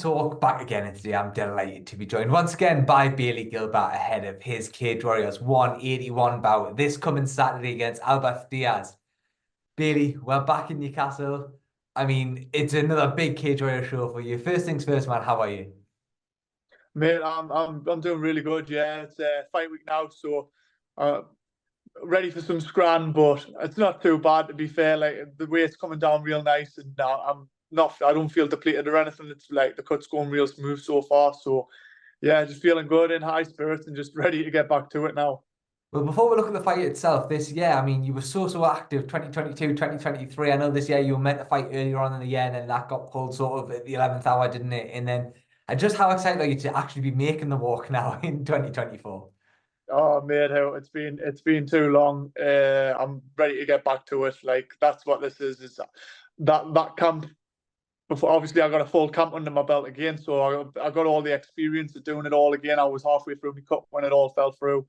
Talk back again, and today I'm delighted to be joined once again by Bailey Gilbert ahead of his Cage Warriors 181 bout this coming Saturday against Alberth Dias. Bailey, we're back in Newcastle. I mean, it's another big Cage Warrior show for you. First things first, man, how are you? Mate, I'm doing really good. Yeah, it's fight week now, so uh, ready for some scran, but it's not too bad to be fair. Like the weight's coming down real nice, and I'm not. I don't feel depleted or anything. It's like the cut's going real smooth so far. So yeah, just feeling good in high spirits and just ready to get back to it now. Well, before we look at the fight itself, this year, I mean, you were so active 2022, 2023. I know this year you were meant to fight earlier on in the year, and then that got pulled sort of at the 11th hour, didn't it? And then just how excited are you to actually be making the walk now in 2024? Oh mate, how it's been too long. I'm ready to get back to it. Like that's what this is. Is that camp before, obviously I got a full camp under my belt again, so I got all the experience of doing it all again. I was halfway through my cut when it all fell through,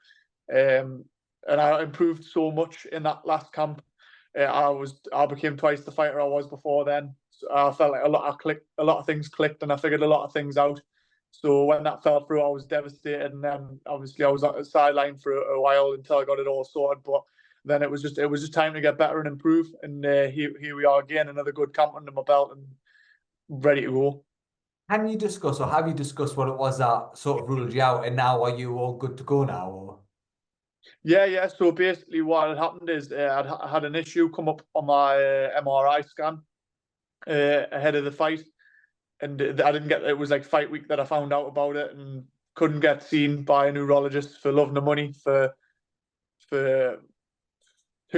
and I improved so much in that last camp. I became twice the fighter I was before then. So I felt like a lot of things clicked, and I figured a lot of things out. So when that fell through, I was devastated, and then obviously I was at the sideline for a while until I got it all sorted. But then it was just time to get better and improve, and here we are again, another good camp under my belt, and ready to go. Can you discuss or have you discussed what it was that sort of ruled you out, and now are you all good to go now? Or Yeah, yeah. So basically, what had happened is I had an issue come up on my MRI scan ahead of the fight, and I didn't get. It was like fight week that I found out about it, and couldn't get seen by a neurologist for love nor money for 2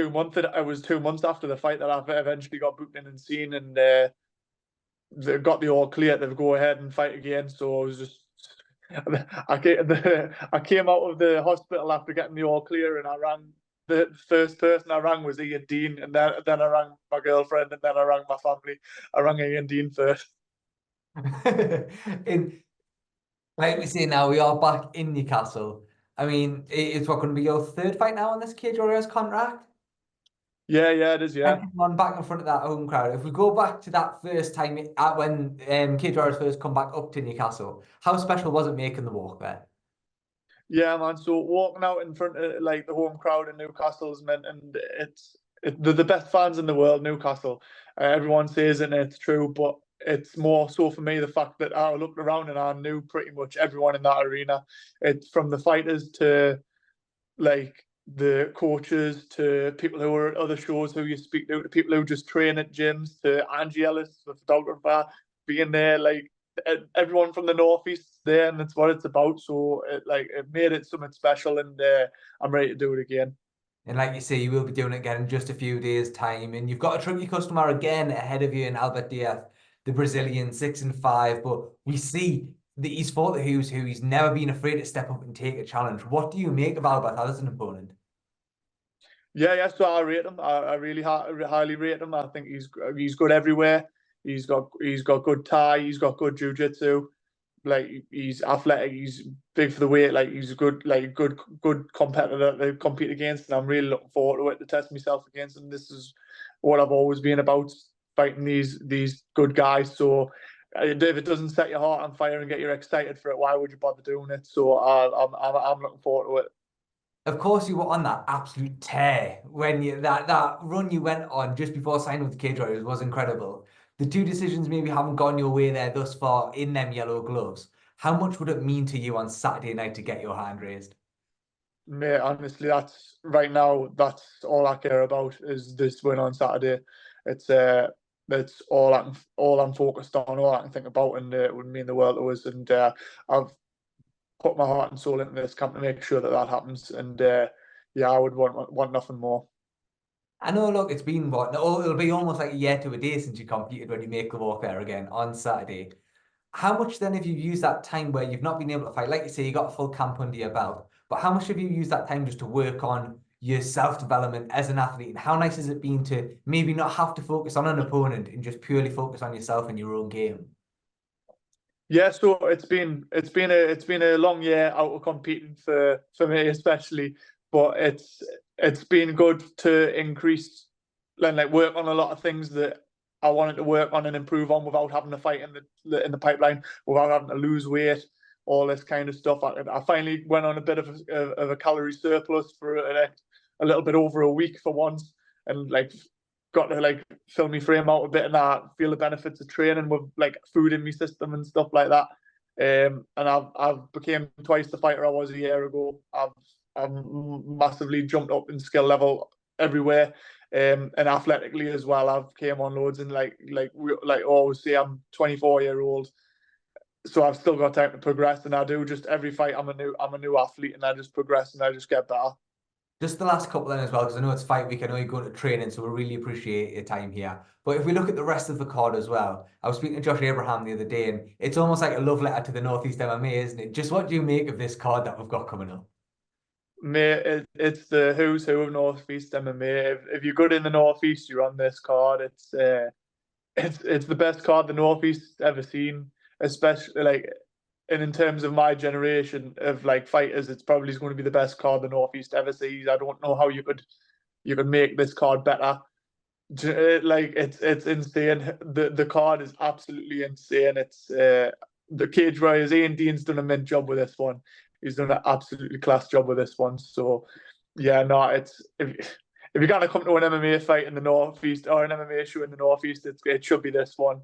months. It was 2 months after the fight that I eventually got booked in and seen, and they got the all clear to go ahead and fight again. So I was just I came out of the hospital after getting the all clear, and I rang the first person I rang was Ian Dean, and then I rang my girlfriend, and then I rang my family. I rang Ian Dean first. in like we say now, we are back in Newcastle. I mean, it's what going to be your third fight now on this Cage Warriors contract? Yeah, yeah, it is. Yeah, And come on back in front of that home crowd. If we go back to that first time when Cage Warriors first come back up to Newcastle, how special was it making the walk there? yeah, man. So walking out in front of like the home crowd in Newcastle's meant, and they're the best fans in the world. Newcastle, everyone says it, and it's true, but it's more so for me the fact that I looked around and I knew pretty much everyone in that arena. It's from the fighters to like the coaches to people who are at other shows who you speak to people who just train at gyms to Angie Ellis, the photographer, being there. Like everyone from the northeast there, and that's what it's about. So it made it something special, and I'm ready to do it again. And like you say, you will be doing it again in just a few days' time. And you've got a tricky customer again ahead of you in Alberth Dias, the Brazilian, 6-5. But we see that he's fought the who's who. He's never been afraid to step up and take a challenge. What do you make of Alberth as an opponent? Yeah, yeah. So I rate him. I really highly rate him. I think he's good everywhere. He's got good Thai. He's got good jiu-jitsu. Like he's athletic. He's big for the weight. Like he's a good competitor to compete against. And I'm really looking forward to it to test myself against. And this is what I've always been about, fighting these good guys. So if it doesn't set your heart on fire and get you excited for it, why would you bother doing it? So I'm looking forward to it. Of course, you were on that absolute tear when you that run you went on just before signing with the Cage Warriors was incredible. The two decisions maybe haven't gone your way there thus far in them yellow gloves. How much would it mean to you on Saturday night to get your hand raised? Mate, honestly, that's right now. That's all I care about is this win on Saturday. It's that's all I'm focused on, all I can think about, and it would mean the world to us. And I've put my heart and soul into this camp to make sure that that happens. And yeah, I would want nothing more. I know, look, it's been what? It'll be almost like a year to a day since you competed when you make the walk there again on Saturday. How much then have you used that time where you've not been able to fight? Like you say, you got a full camp under your belt, but how much have you used that time just to work on your self-development as an athlete? And how nice has it been to maybe not have to focus on an opponent and just purely focus on yourself and your own game? Yeah, so it's been a long year out of competing for me especially, but it's been good to increase and like work on a lot of things that I wanted to work on and improve on without having to fight in the pipeline, without having to lose weight, all this kind of stuff. I finally went on a bit of a calorie surplus for a little bit over a week for once, and like got to like fill me frame out a bit, and I feel the benefits of training with like food in my system and stuff like that. And I've became twice the fighter I was a year ago. I've massively jumped up in skill level everywhere. And athletically as well, I've came on loads, and like always say, I'm 24-year-old, so I've still got time to progress, and I do just every fight. I'm a new athlete, and I just progress and I just get better. Just the last couple then as well, because I know it's fight week. I know you're going to training, so we really appreciate your time here. But if we look at the rest of the card as well, I was speaking to Josh Abraham the other day, and it's almost like a love letter to the Northeast MMA, isn't it? Just what do you make of this card that we've got coming up? Mate, it's the who's who of Northeast MMA. If you're good in the Northeast, you're on this card. It's the best card the Northeast ever seen, especially like, and in terms of my generation of like fighters, it's probably going to be the best card the Northeast ever sees. I don't know how you could make this card better. Like it's insane. The card is absolutely insane. It's the Cage Warriors. Ian Dean's done a mint job with this one. He's done an absolutely class job with this one. So yeah, no, it's if you're gonna come to an MMA fight in the Northeast or an MMA show in the Northeast, it should be this one.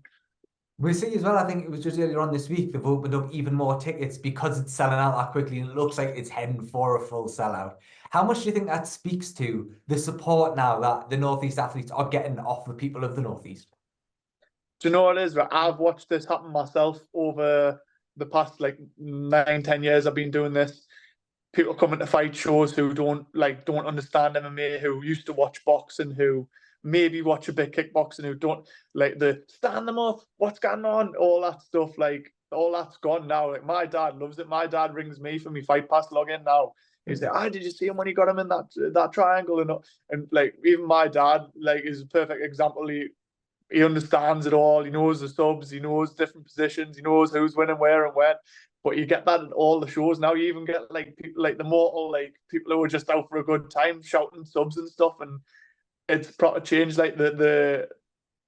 We see as well, I think it was just earlier on this week, they've opened up even more tickets because it's selling out that quickly and it looks like it's heading for a full sellout. How much do you think that speaks to the support now that the Northeast athletes are getting off the people of the Northeast? Do you know what it is? I've watched this happen myself over the past like 9, 10 years I've been doing this. People coming to fight shows who don't understand MMA, who used to watch boxing, who maybe watch a bit kickboxing, who don't like the stand them up, what's going on, all that stuff. Like all that's gone now. Like my dad loves it. My dad rings me for me fight pass login now. He's like, "Ah, did you see him when he got him in that triangle?" And like even my dad like is a perfect example. He understands it all. He knows the subs. He knows different positions. He knows who's winning where and when. But you get that at all the shows now. You even get like people like the mortal, like people who are just out for a good time, shouting subs and stuff. And it's proper changed. Like the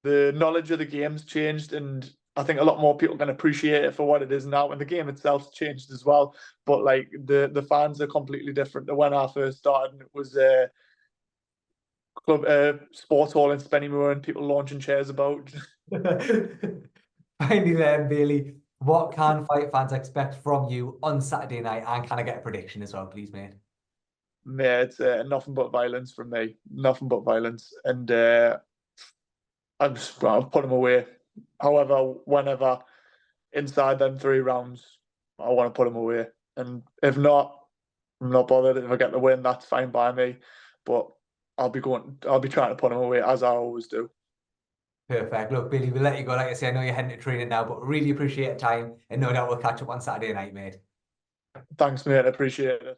knowledge of the game's changed, and I think a lot more people can appreciate it for what it is now. And the game itself's changed as well. But like the fans are completely different to when I first started. And it was club sports hall in Spennymoor and people launching chairs about. Finally then, Bailey, what can fight fans expect from you on Saturday night? And can I get a prediction as well, please, mate? Yeah, it's nothing but violence from me. Nothing but violence. And I'll put him away. However, whenever inside them 3 rounds, I want to put him away. And if not, I'm not bothered. If I get the win, that's fine by me. But I'll be trying to put him away as I always do. Perfect. Look, Billy, we'll let you go. Like I say, I know you're heading to training now, but really appreciate your time. And no doubt we'll catch up on Saturday night, mate. Thanks, mate. I appreciate it.